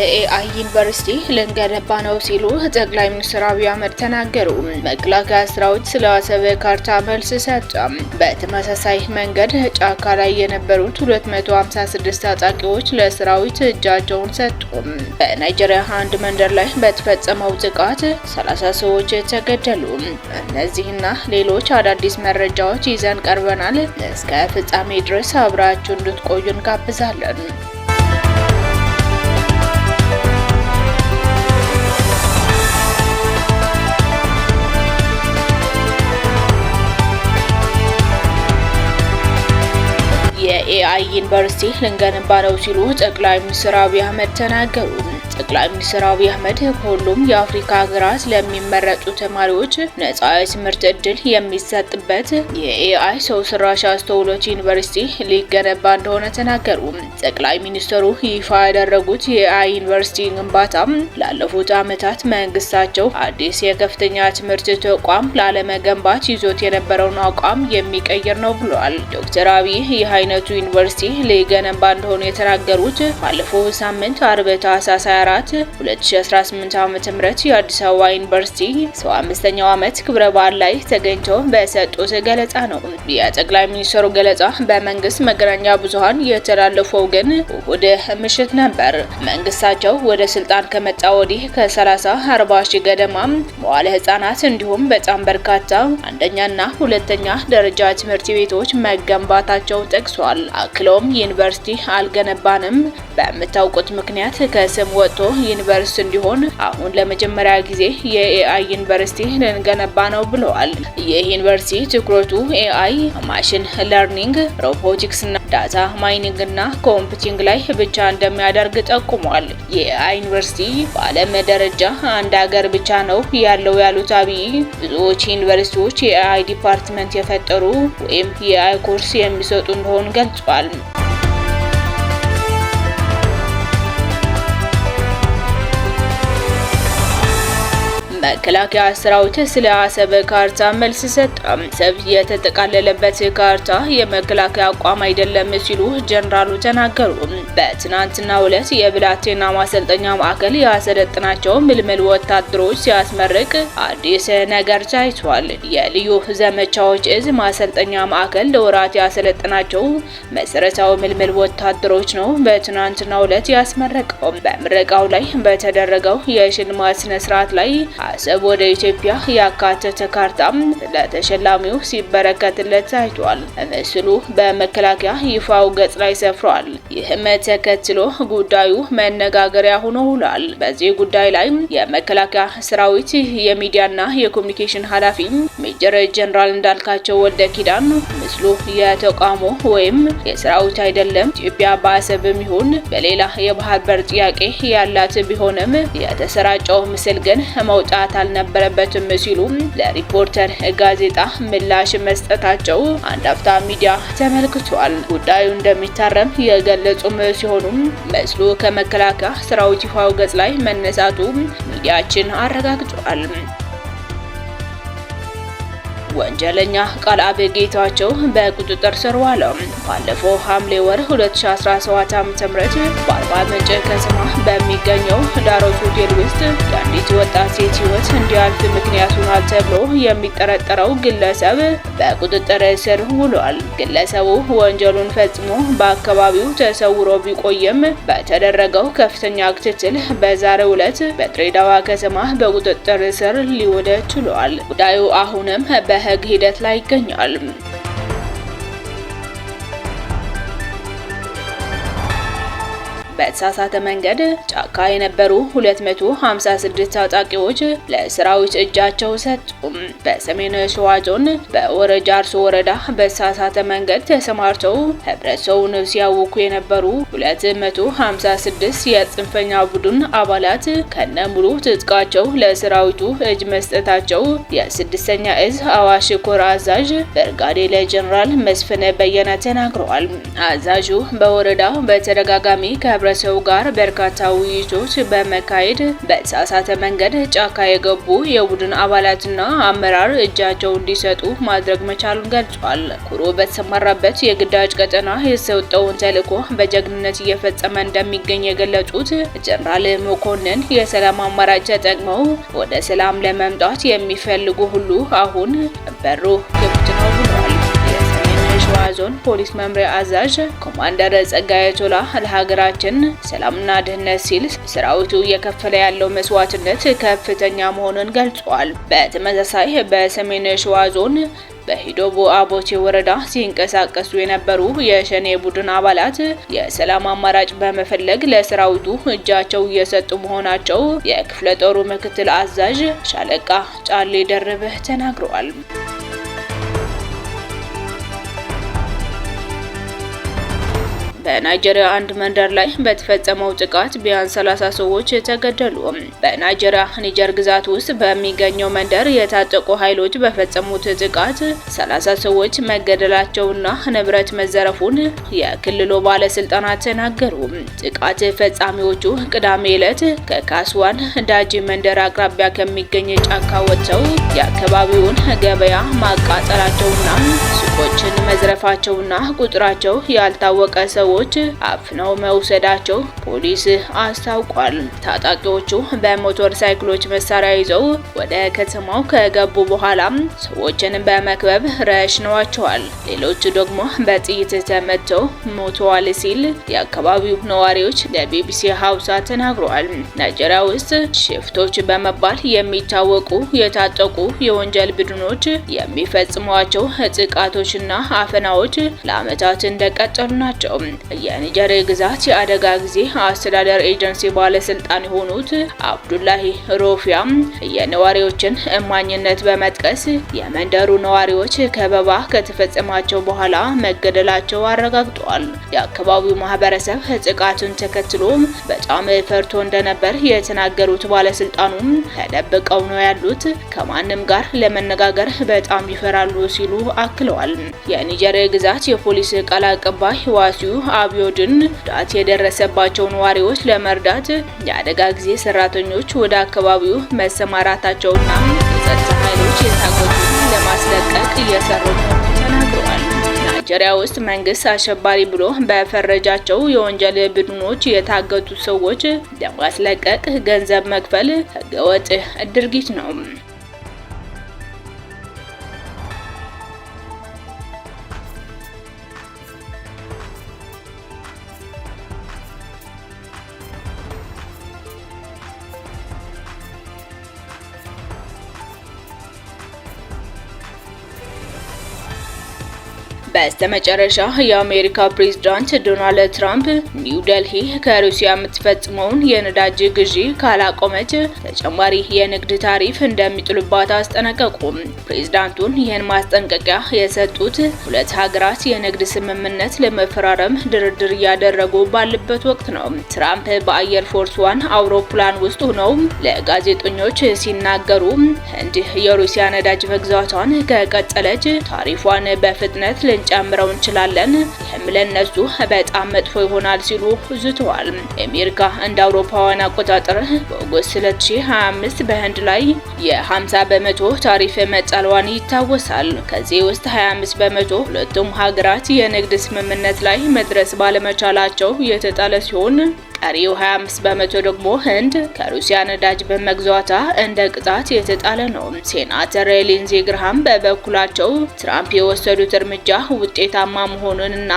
የኤአይ ዩኒቨርሲቲ ልንገነባ ነው ሲሉ ጠቅላይ ሚኒስትር አብይ አህመድ ተናገሩ። መከላከያ ሰራዊት ስለ አሰብ ካርታ መልስ ሰጠ። በተመሳሳይ መንገድ ጫካ ላይ የነበሩት 256 ታጣቂዎች ለሰራዊት እጃቸውን ሰጡ። በናይጄሪያ አንድ መንደር ላይ በተፈጸመው ጥቃት 30 ሰዎች ተገደሉ። እነዚህና ሌሎች አዳዲስ መረጃዎች ይዘን ቀርበናል። እስከ ፍጻሜ ድረስ አብራችሁ እንድትቆዩ እንጋብዛለን። የኤአይ ዩኒቨርሲቲ ልንገነባ ነው ሲሉ ጠቅላይ ሚኒስትር አብይ አህመድ ተናገሩ። ጠቅላይ ሚኒስትር አብይ አህመድ ሁሉም የአፍሪካ ሀገራት ለሚመረጡ ተማሪዎች ነጻ የትምህርት እድል የሚሰጥበት የኤአይ ሰው ሰራሽ አስተውሎት ዩኒቨርሲቲ ሊገነባ እንደሆነ ተናገሩ። ጠቅላይ ሚኒስትሩ ይፋ ያደረጉት የኤአይ ዩኒቨርሲቲ ግንባታ ላለፉት ዓመታት መንግስታቸው አዲስ የከፍተኛ ትምህርት ተቋም ላለመገንባት ይዞት የነበረውን አቋም የሚቀይር ነው ብለዋል። ዶክተር አብይ ይህ አይነቱ ዩኒቨርሲቲ ሊገነባ እንደሆነ የተናገሩት ባለፈው ሳምንት አርብ ታህሳስ 2018 ዓ.ም የአዲስ አበባ ዩኒቨርሲቲ 75ኛው ዓመት ክብረ በዓል ላይ ተገኝተው በሰጡት ገለጻ ነው። የጠቅላይ ሚኒስትሩ ገለጻ በመንግስት መገናኛ ብዙሃን የተላለፈው ግን እሁድ ምሽት ነበር። መንግስታቸው ወደ ስልጣን ከመጣ ወዲህ ከ30-40 ሺህ ገደማ መዋለ ህጻናት እንዲሁም በጣም በርካታ አንደኛና ሁለተኛ ደረጃ ትምህርት ቤቶች መገንባታቸውን ጠቅሷል። አክሎም ዩኒቨርሲቲ አልገነባንም፣ በምታውቁት ምክንያት ከስም ወጥቶ ዩኒቨርሲቲ እንዲሆን አሁን ለመጀመሪያ ጊዜ የኤአይ ዩኒቨርሲቲ ልንገነባ ነው ብለዋል። ይህ ዩኒቨርሲቲ ትኩረቱ ኤአይ፣ ማሽን ለርኒንግ፣ ሮቦቲክስ እና ዳታ ማይኒንግ እና ኮምፒውቲንግ ላይ ብቻ እንደሚያደርግ ጠቁሟል። የኤአይ ዩኒቨርሲቲ በዓለም ደረጃ አንድ ሀገር ብቻ ነው ያለው ያሉት አብይ ብዙዎች ዩኒቨርሲቲዎች የኤአይ ዲፓርትመንት የፈጠሩ ወይም የኤአይ ኮርስ የሚሰጡ እንደሆኑ ገልጿል። መከላከያ ሰራዊት ስለ አሰብ ካርታ መልስ ሰጠ። አሰብ የተጠቃለለበት ካርታ የመከላከያ አቋም አይደለም ሲሉ ጀነራሉ ተናገሩ። በትናንትናው ዕለት የብላቴና ማሰልጠኛ ማዕከል ያሰለጠናቸው ምልምል ወታደሮች ሲያስመርቅ አዲስ ነገር ታይቷል። የልዩ ዘመቻዎች እዝ ማሰልጠኛ ማዕከል ለወራት ያሰለጠናቸው መሰረታዊ ምልምል ወታደሮች ነው በትናንትናው ዕለት ያስመረቀው። በምረቃው ላይ በተደረገው የሽልማት ስነ ስርዓት ላይ አሰብ ወደ ኢትዮጵያ ያካተተ ካርታም ለተሸላሚው ሲበረከትለት ታይቷል። ምስሉ በመከላከያ ይፋው ገጽ ላይ ሰፍሯል። ይህም ተከትሎ ጉዳዩ መነጋገሪያ ሆኖ ውሏል። በዚህ ጉዳይ ላይ የመከላከያ ሰራዊት የሚዲያና የኮሙኒኬሽን ኃላፊ ሜጀር ጀነራል እንዳልካቸው ወልደ ኪዳን ምስሉ የተቋሙ ወይም የሰራዊት አይደለም፣ ኢትዮጵያ በአሰብም ይሁን በሌላ የባህር በር ጥያቄ ያላት ቢሆንም የተሰራጨው ምስል ግን መውጣት አልነበረበትም ሲሉ ለሪፖርተር ጋዜጣ ምላሽ መስጠታቸው አንድ አፍታ ሚዲያ ተመልክቷል። ጉዳዩ እንደሚታረም የገለጹም ሲሆኑም ምስሉ ከመከላከያ ሰራዊት ይፋው ገጽ ላይ መነሳቱ ሚዲያችን አረጋግጧል። ወንጀለኛ ቃልአብ ጌታቸው በቁጥጥር ስር ዋለ። ባለፈው ሐምሌ ወር 2017 ዓ.ም በአርባ ምንጭ ከተማ በሚገኘው ዳሮት ሆቴል ውስጥ የአንዲት ወጣት ሴት ሕይወት እንዲያልፍ ምክንያት ሆኗል ተብሎ የሚጠረጠረው ግለሰብ በቁጥጥር ስር ውሏል። ግለሰቡ ወንጀሉን ፈጽሞ በአካባቢው ተሰውሮ ቢቆይም በተደረገው ከፍተኛ ክትትል በዛሬው ዕለት በድሬዳዋ ከተማ በቁጥጥር ስር ሊውል ችሏል። ጉዳዩ አሁንም በሕግ ሂደት ላይ ይገኛል። በተሳሳተ መንገድ ጫካ የነበሩ 256 ታጣቂዎች ለሰራዊት እጃቸው ሰጡ። በሰሜን ሸዋ ዞን በወረጃ አርሶ ወረዳ በተሳሳተ መንገድ ተሰማርተው ህብረተሰቡን ሲያውኩ የነበሩ 256 የጽንፈኛ ቡድን አባላት ከነሙሉ ትጥቃቸው ለሰራዊቱ እጅ መስጠታቸው የስድስተኛ እዝ አዋሽ ኮር አዛዥ ብርጋዴር ጀነራል መስፍን በየነ ተናግረዋል። አዛዡ በወረዳው በተደጋጋሚ ከህብረ ከደረሰው ጋር በርካታ ውይይቶች በመካሄድ በተሳሳተ መንገድ ጫካ የገቡ የቡድን አባላትና አመራር እጃቸው እንዲሰጡ ማድረግ መቻሉን ገልጿል። ኩሩ በተሰማራበት የግዳጅ ቀጠና የተሰጠውን ተልዕኮ በጀግንነት እየፈጸመ እንደሚገኝ የገለጹት ጀነራል መኮንን የሰላም አማራጭ ተጠቅመው ወደ ሰላም ለመምጣት የሚፈልጉ ሁሉ አሁን በሩ ክፍት ነው ብለዋል። ሸዋ ዞን ፖሊስ መምሪያ አዛዥ ኮማንደር ጸጋዬ ቶላ ለሀገራችን ሰላምና ደህንነት ሲል ሰራዊቱ እየከፈለ ያለው መስዋዕትነት ከፍተኛ መሆኑን ገልጿል። በተመሳሳይ በሰሜን ሸዋ ዞን በሂዶቦ አቦቴ ወረዳ ሲንቀሳቀሱ የነበሩ የሸኔ ቡድን አባላት የሰላም አማራጭ በመፈለግ ለሰራዊቱ እጃቸው እየሰጡ መሆናቸው የክፍለ ጦሩ ምክትል አዛዥ ሻለቃ ጫሌ ደርበህ ተናግረዋል። በናይጄሪያ አንድ መንደር ላይ በተፈጸመው ጥቃት ቢያንስ 30 ሰዎች ተገደሉ። በናይጄሪያ ኒጀር ግዛት ውስጥ በሚገኘው መንደር የታጠቁ ኃይሎች በፈጸሙት ጥቃት 30 ሰዎች መገደላቸውና ንብረት መዘረፉን የክልሉ ባለስልጣናት ተናገሩ። ጥቃት ፈጻሚዎቹ ቅዳሜ ዕለት ከካስዋን ዳጂ መንደር አቅራቢያ ከሚገኝ ጫካ ወጥተው የአካባቢውን ገበያ ማቃጠላቸውና ሱቆችን መዝረፋቸውና ቁጥራቸው ያልታወቀ ሰዎች አፍነው መውሰዳቸው ፖሊስ አስታውቋል። ታጣቂዎቹ በሞተር ሳይክሎች መሳሪያ ይዘው ወደ ከተማው ከገቡ በኋላ ሰዎችን በመክበብ ረሽነዋቸዋል። ሌሎች ደግሞ በጥይት ተመተው ሞተዋል ሲል የአካባቢው ነዋሪዎች ለቢቢሲ ሀውሳ ተናግረዋል። ናይጄሪያ ውስጥ ሽፍቶች በመባል የሚታወቁ የታጠቁ የወንጀል ቡድኖች የሚፈጽሟቸው ጥቃቶችና አፈናዎች ለዓመታት እንደቀጠሉ ናቸው። የኒጀር ግዛት የአደጋ ጊዜ አስተዳደር ኤጀንሲ ባለስልጣን የሆኑት አብዱላሂ ሮፊያም የነዋሪዎችን እማኝነት በመጥቀስ የመንደሩ ነዋሪዎች ከበባ ከተፈጸማቸው በኋላ መገደላቸው አረጋግጠዋል። የአካባቢው ማህበረሰብ ጥቃቱን ተከትሎ በጣም ፈርቶ እንደነበር የተናገሩት ባለስልጣኑም ተደብቀው ነው ያሉት፣ ከማንም ጋር ለመነጋገር በጣም ይፈራሉ ሲሉ አክለዋል። የኒጀር ግዛት የፖሊስ ቃል አቀባይ ዋሲዩ አብዮድን ዳት የደረሰባቸው ነዋሪዎች ለመርዳት የአደጋ ጊዜ ሰራተኞች ወደ አካባቢው መሰማራታቸውና የጸጥታ ኃይሎች የታገቱትን ለማስለቀቅ እየሰሩ መሆኑን ተናግረዋል። ናይጄሪያ ውስጥ መንግስት አሸባሪ ብሎ በፈረጃቸው የወንጀል ቡድኖች የታገቱ ሰዎች ለማስለቀቅ ገንዘብ መክፈል ህገወጥ ድርጊት ነው። በስተመጨረሻ የአሜሪካ ፕሬዝዳንት ዶናልድ ትራምፕ ኒው ዴልሂ ከሩሲያ የምትፈጽመውን የነዳጅ ግዢ ካላቆመች ተጨማሪ የንግድ ታሪፍ እንደሚጥሉባት አስጠነቀቁ። ፕሬዝዳንቱን ይህን ማስጠንቀቂያ የሰጡት ሁለት ሀገራት የንግድ ስምምነት ለመፈራረም ድርድር እያደረጉ ባለበት ወቅት ነው። ትራምፕ በአየር ፎርስ ዋን አውሮፕላን ውስጥ ሆነው ለጋዜጠኞች ሲናገሩ ህንድ የሩሲያ ነዳጅ መግዛቷን ከቀጠለች ታሪፏን በፍጥነት ጨምረው እንችላለን፣ ይህም ለነሱ በጣም መጥፎ ይሆናል ሲሉ ዝተዋል። አሜሪካ እንደ አውሮፓውያን አቆጣጠር በኦገስት 2025 በህንድ ላይ የ50 በመቶ ታሪፍ መጣሏን ይታወሳል። ከዚህ ውስጥ 25 በመቶ ሁለቱም ሀገራት የንግድ ስምምነት ላይ መድረስ ባለመቻላቸው የተጣለ ሲሆን ቀሪው 25 በመቶ ደግሞ ህንድ ከሩሲያ ነዳጅ በመግዛቷ እንደ ቅጣት የተጣለ ነው። ሴናተር ሊንዚ ግርሃም በበኩላቸው ትራምፕ የወሰዱት እርምጃ ውጤታማ መሆኑንና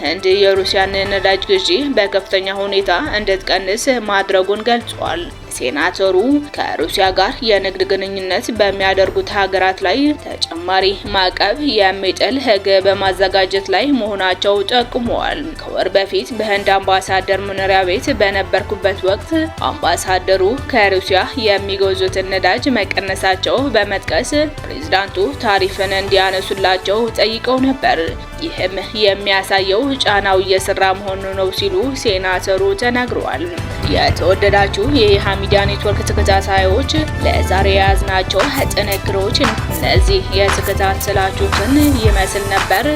ህንድ የሩሲያን ነዳጅ ግዢ በከፍተኛ ሁኔታ እንድትቀንስ ማድረጉን ገልጿል። ሴናተሩ ከሩሲያ ጋር የንግድ ግንኙነት በሚያደርጉት ሀገራት ላይ ተጨማሪ ማዕቀብ የሚጥል ህግ በማዘጋጀት ላይ መሆናቸው ጠቁመዋል። ከወር በፊት በህንድ አምባሳደር መኖሪያ ቤት በነበርኩበት ወቅት አምባሳደሩ ከሩሲያ የሚገዙትን ነዳጅ መቀነሳቸው በመጥቀስ ፕሬዝዳንቱ ታሪፍን እንዲያነሱላቸው ጠይቀው ነበር። ይህም የሚያሳየው ጫናው እየሰራ መሆኑ ነው ሲሉ ሴናተሩ ተናግረዋል። የተወደዳችሁ የሃሚዲያ ኔትወርክ ተከታታዮች ለዛሬ የያዝናቸው ጥንቅሮች እነዚህ የተከታተላችሁትን ይመስል ነበር።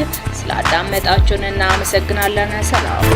ስላዳመጣችሁን እናመሰግናለን። ሰላም